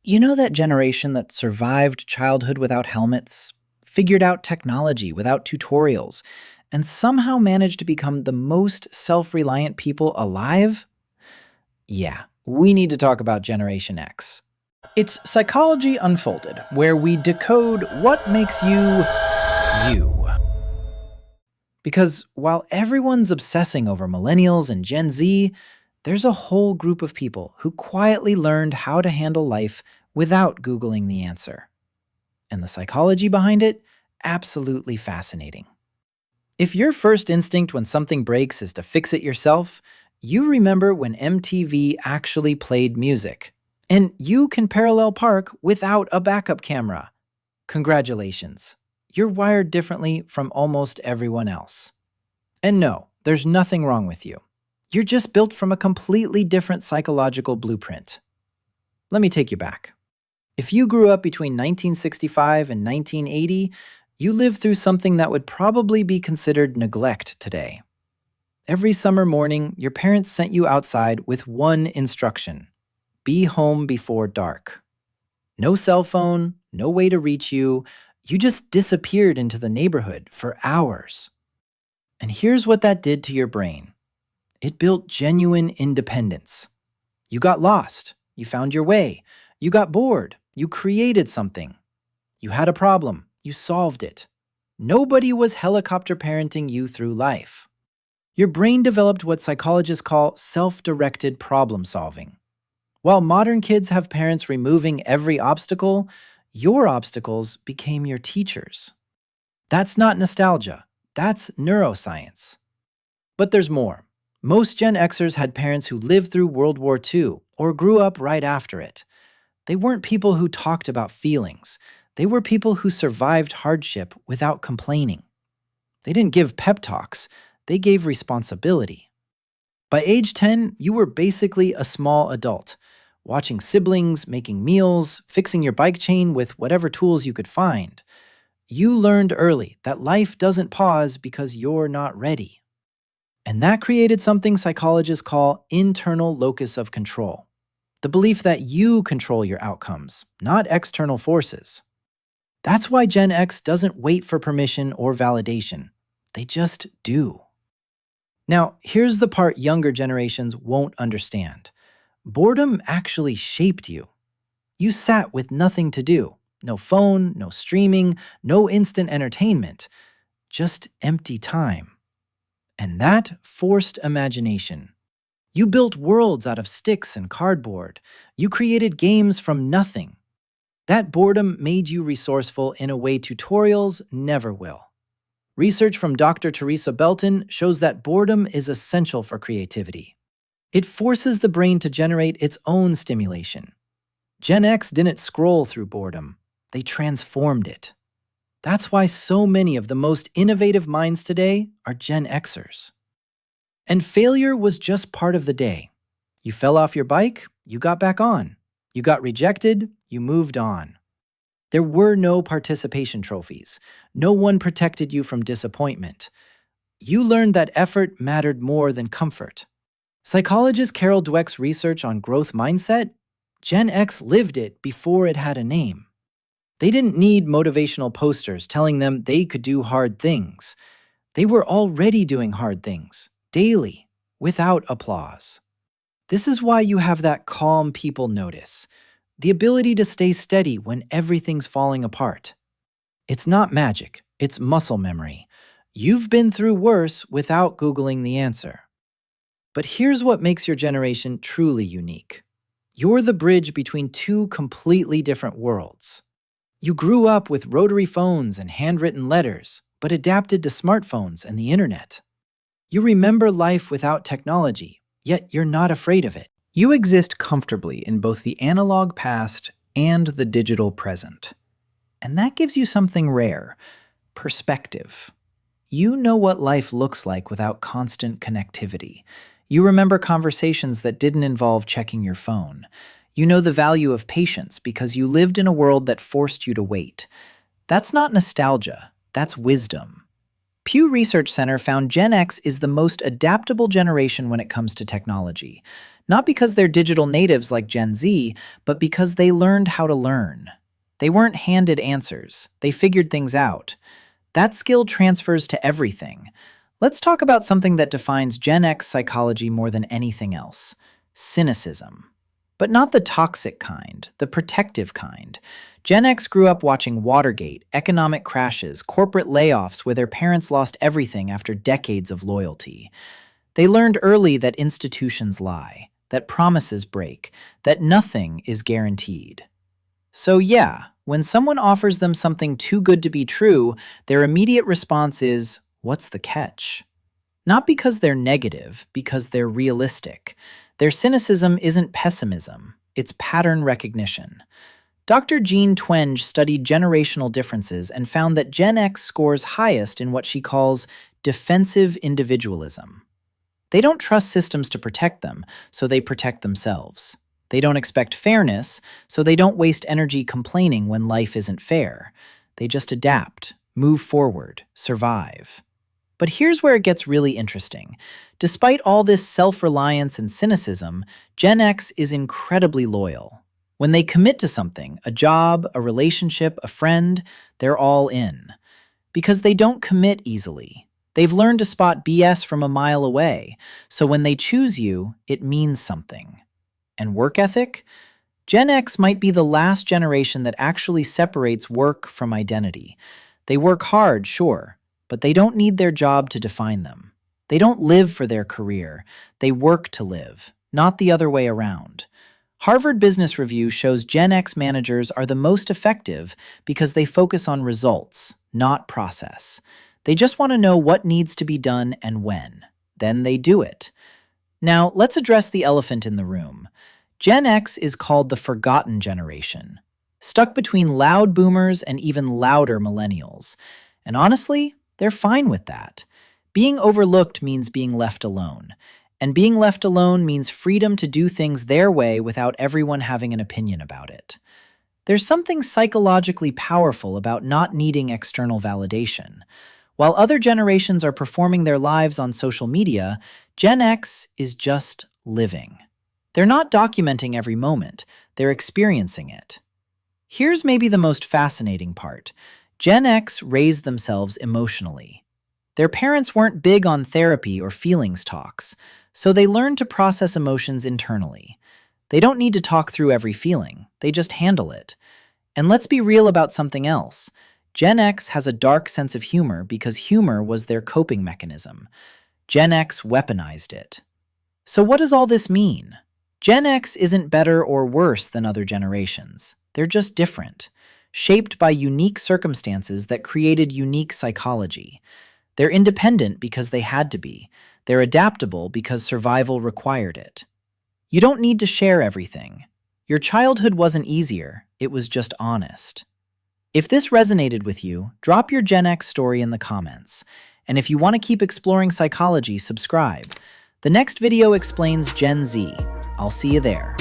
You know that generation that survived childhood without helmets, figured out technology without tutorials, and somehow managed to become the most self reliant people alive? Yeah, we need to talk about Generation X. It's Psychology Unfolded, where we decode what makes you you. Because while everyone's obsessing over millennials and Gen Z, there's a whole group of people who quietly learned how to handle life without Googling the answer. And the psychology behind it? Absolutely fascinating. If your first instinct when something breaks is to fix it yourself, you remember when MTV actually played music. And you can parallel park without a backup camera. Congratulations. You're wired differently from almost everyone else. And no, there's nothing wrong with you. You're just built from a completely different psychological blueprint. Let me take you back. If you grew up between 1965 and 1980, you lived through something that would probably be considered neglect today. Every summer morning, your parents sent you outside with one instruction: be home before dark. No cell phone, no way to reach you. You just disappeared into the neighborhood for hours. And here's what that did to your brain. It built genuine independence. You got lost. You found your way. You got bored. You created something. You had a problem. You solved it. Nobody was helicopter parenting you through life. Your brain developed what psychologists call self-directed problem solving. While modern kids have parents removing every obstacle, your obstacles became your teachers. That's not nostalgia. That's neuroscience. But there's more. Most Gen Xers had parents who lived through World War II or grew up right after it. They weren't people who talked about feelings. They were people who survived hardship without complaining. They didn't give pep talks. They gave responsibility. By age 10, you were basically a small adult, watching siblings, making meals, fixing your bike chain with whatever tools you could find. You learned early that life doesn't pause because you're not ready. And that created something psychologists call internal locus of control. The belief that you control your outcomes, not external forces. That's why Gen X doesn't wait for permission or validation. They just do. Now, here's the part younger generations won't understand. Boredom actually shaped you. You sat with nothing to do. No phone, no streaming, no instant entertainment. Just empty time. And that forced imagination. You built worlds out of sticks and cardboard. You created games from nothing. That boredom made you resourceful in a way tutorials never will. Research from Dr. Teresa Belton shows that boredom is essential for creativity. It forces the brain to generate its own stimulation. Gen X didn't scroll through boredom. They transformed it. That's why so many of the most innovative minds today are Gen Xers. And failure was just part of the day. You fell off your bike, you got back on. You got rejected, you moved on. There were no participation trophies. No one protected you from disappointment. You learned that effort mattered more than comfort. Psychologist Carol Dweck's research on growth mindset, Gen X lived it before it had a name. They didn't need motivational posters telling them they could do hard things. They were already doing hard things, daily, without applause. This is why you have that calm people notice, the ability to stay steady when everything's falling apart. It's not magic, it's muscle memory. You've been through worse without Googling the answer. But here's what makes your generation truly unique. You're the bridge between two completely different worlds. You grew up with rotary phones and handwritten letters, but adapted to smartphones and the internet. You remember life without technology, yet you're not afraid of it. You exist comfortably in both the analog past and the digital present. And that gives you something rare: perspective. You know what life looks like without constant connectivity. You remember conversations that didn't involve checking your phone. You know the value of patience because you lived in a world that forced you to wait. That's not nostalgia, that's wisdom. Pew Research Center found Gen X is the most adaptable generation when it comes to technology, not because they're digital natives like Gen Z, but because they learned how to learn. They weren't handed answers, they figured things out. That skill transfers to everything. Let's talk about something that defines Gen X psychology more than anything else: cynicism. But not the toxic kind, the protective kind. Gen X grew up watching Watergate, economic crashes, corporate layoffs where their parents lost everything after decades of loyalty. They learned early that institutions lie, that promises break, that nothing is guaranteed. So yeah, when someone offers them something too good to be true, their immediate response is, "What's the catch?" Not because they're negative, because they're realistic. Their cynicism isn't pessimism, it's pattern recognition. Dr. Jean Twenge studied generational differences and found that Gen X scores highest in what she calls defensive individualism. They don't trust systems to protect them, so they protect themselves. They don't expect fairness, so they don't waste energy complaining when life isn't fair. They just adapt, move forward, survive. But here's where it gets really interesting. Despite all this self-reliance and cynicism, Gen X is incredibly loyal. When they commit to something, a job, a relationship, a friend, they're all in. Because they don't commit easily. They've learned to spot BS from a mile away, so when they choose you, it means something. And work ethic? Gen X might be the last generation that actually separates work from identity. They work hard, sure, but they don't need their job to define them. They don't live for their career. They work to live, not the other way around. Harvard Business Review shows Gen X managers are the most effective because they focus on results, not process. They just want to know what needs to be done and when. Then they do it. Now, let's address the elephant in the room. Gen X is called the forgotten generation, stuck between loud boomers and even louder millennials. And honestly, they're fine with that. Being overlooked means being left alone. And being left alone means freedom to do things their way without everyone having an opinion about it. There's something psychologically powerful about not needing external validation. While other generations are performing their lives on social media, Gen X is just living. They're not documenting every moment, they're experiencing it. Here's maybe the most fascinating part. Gen X raised themselves emotionally. Their parents weren't big on therapy or feelings talks, so they learned to process emotions internally. They don't need to talk through every feeling, they just handle it. And let's be real about something else. Gen X has a dark sense of humor because humor was their coping mechanism. Gen X weaponized it. So what does all this mean? Gen X isn't better or worse than other generations. They're just different, shaped by unique circumstances that created unique psychology. They're independent because they had to be. They're adaptable because survival required it. You don't need to share everything. Your childhood wasn't easier, it was just honest. If this resonated with you, drop your Gen X story in the comments. And if you want to keep exploring psychology, subscribe. The next video explains Gen Z. I'll see you there.